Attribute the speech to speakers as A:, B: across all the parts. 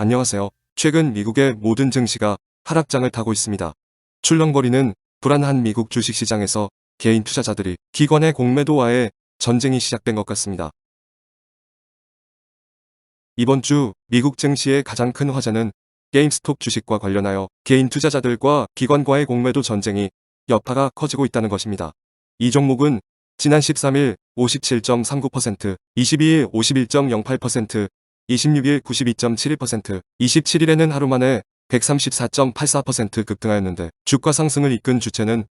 A: 안녕하세요. 최근 미국의 모든 증시가 하락장을 타고 있습니다. 출렁거리는 불안한 미국 주식시장에서 개인 투자자들이 기관의 공매도와의 전쟁이 시작된 것 같습니다. 이번 주 미국 증시의 가장 큰 화제는 게임스톱 주식과 관련하여 개인 투자자들과 기관과의 공매도 전쟁이 여파가 커지고 있다는 것입니다. 이 종목은 지난 13일 57.39%, 22일 51.08%, 26일 92.71%, 27일에는 하루 만에 134.84% 급등하였는데 주가 상승을 이끈 주체는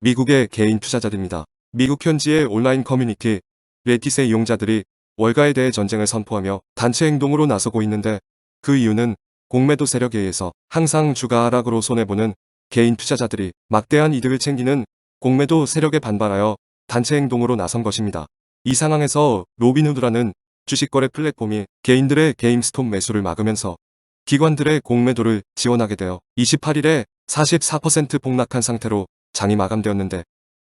A: 미국의 개인 투자자들입니다. 미국 현지의 온라인 커뮤니티 레딧의 이용자들이 월가에 대해 전쟁을 선포하며 단체 행동으로 나서고 있는데 그 이유는 공매도 세력에 의해서 항상 주가 하락으로 손해보는 개인 투자자들이 막대한 이득을 챙기는 공매도 세력에 반발하여 단체 행동으로 나선 것입니다. 이 상황에서 로빈후드라는 주식거래 플랫폼이 개인들의 게임스톱 매수를 막으면서 기관들의 공매도를 지원하게 되어 28일에 44% 폭락한 상태로 장이 마감되었는데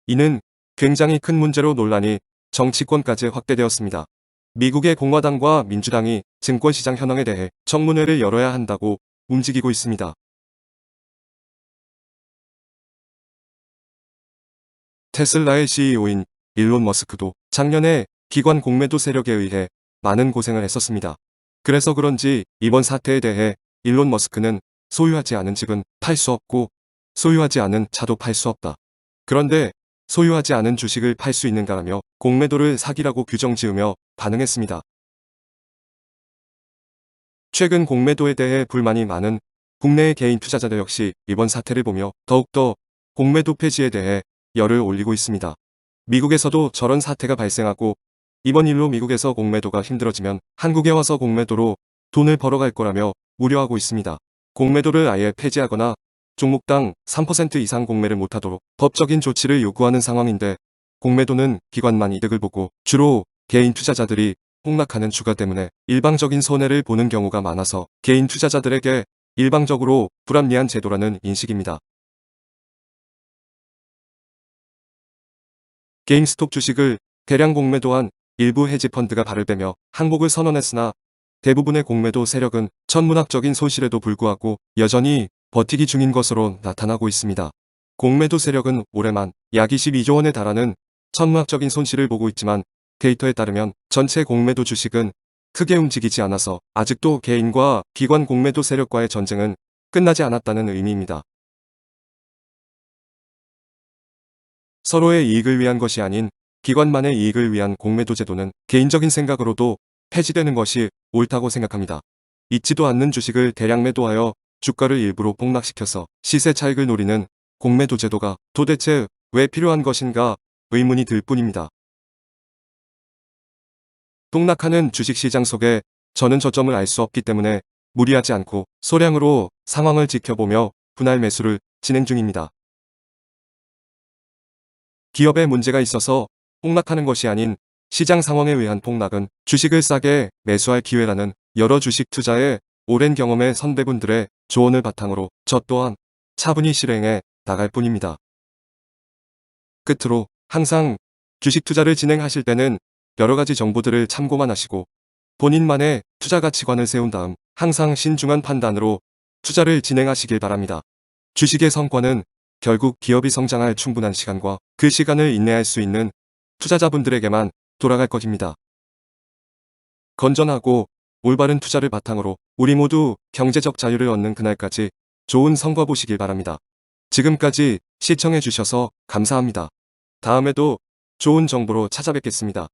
A: 이는 굉장히 큰 문제로 논란이 정치권까지 확대되었습니다. 미국의 공화당과 민주당이 증권시장 현황에 대해 청문회를 열어야 한다고 움직이고 있습니다. 테슬라의 CEO인 일론 머스크도 작년에 기관 공매도 세력에 의해 많은 고생을 했었습니다. 그래서 그런지 이번 사태에 대해 일론 머스크는 소유하지 않은 집은 팔 수 없고 소유하지 않은 차도 팔 수 없다. 그런데 소유하지 않은 주식을 팔 수 있는가라며 공매도를 사기라고 규정 지으며 반응했습니다. 최근 공매도에 대해 불만이 많은 국내의 개인 투자자들 역시 이번 사태를 보며 더욱더 공매도 폐지에 대해 열을 올리고 있습니다. 미국에서도 저런 사태가 발생하고 이번 일로 미국에서 공매도가 힘들어지면 한국에 와서 공매도로 돈을 벌어갈 거라며 우려하고 있습니다. 공매도를 아예 폐지하거나 종목당 3% 이상 공매를 못하도록 법적인 조치를 요구하는 상황인데 공매도는 기관만 이득을 보고 주로 개인 투자자들이 폭락하는 주가 때문에 일방적인 손해를 보는 경우가 많아서 개인 투자자들에게 일방적으로 불합리한 제도라는 인식입니다. 게임스톱 주식을 대량 공매도한 일부 헤지펀드가 발을 빼며 항복을 선언했으나 대부분의 공매도 세력은 천문학적인 손실에도 불구하고 여전히 버티기 중인 것으로 나타나고 있습니다. 공매도 세력은 올해만 약 22조 원에 달하는 천문학적인 손실을 보고 있지만 데이터에 따르면 전체 공매도 주식은 크게 움직이지 않아서 아직도 개인과 기관 공매도 세력과의 전쟁은 끝나지 않았다는 의미입니다. 서로의 이익을 위한 것이 아닌 기관만의 이익을 위한 공매도 제도는 개인적인 생각으로도 폐지되는 것이 옳다고 생각합니다. 있지도 않는 주식을 대량 매도하여 주가를 일부러 폭락시켜서 시세 차익을 노리는 공매도 제도가 도대체 왜 필요한 것인가 의문이 들 뿐입니다. 폭락하는 주식시장 속에 저는 저점을 알 수 없기 때문에 무리하지 않고 소량으로 상황을 지켜보며 분할 매수를 진행 중입니다. 기업에 문제가 있어서 폭락하는 것이 아닌 시장 상황에 의한 폭락은 주식을 싸게 매수할 기회라는 여러 주식 투자의 오랜 경험의 선배분들의 조언을 바탕으로 저 또한 차분히 실행해 나갈 뿐입니다. 끝으로 항상 주식 투자를 진행하실 때는 여러 가지 정보들을 참고만 하시고 본인만의 투자 가치관을 세운 다음 항상 신중한 판단으로 투자를 진행하시길 바랍니다. 주식의 성과는 결국 기업이 성장할 충분한 시간과 그 시간을 인내할 수 있는 투자자분들에게만 돌아갈 것입니다. 건전하고 올바른 투자를 바탕으로 우리 모두 경제적 자유를 얻는 그날까지 좋은 성과 보시길 바랍니다. 지금까지 시청해 주셔서 감사합니다. 다음에도 좋은 정보로 찾아뵙겠습니다.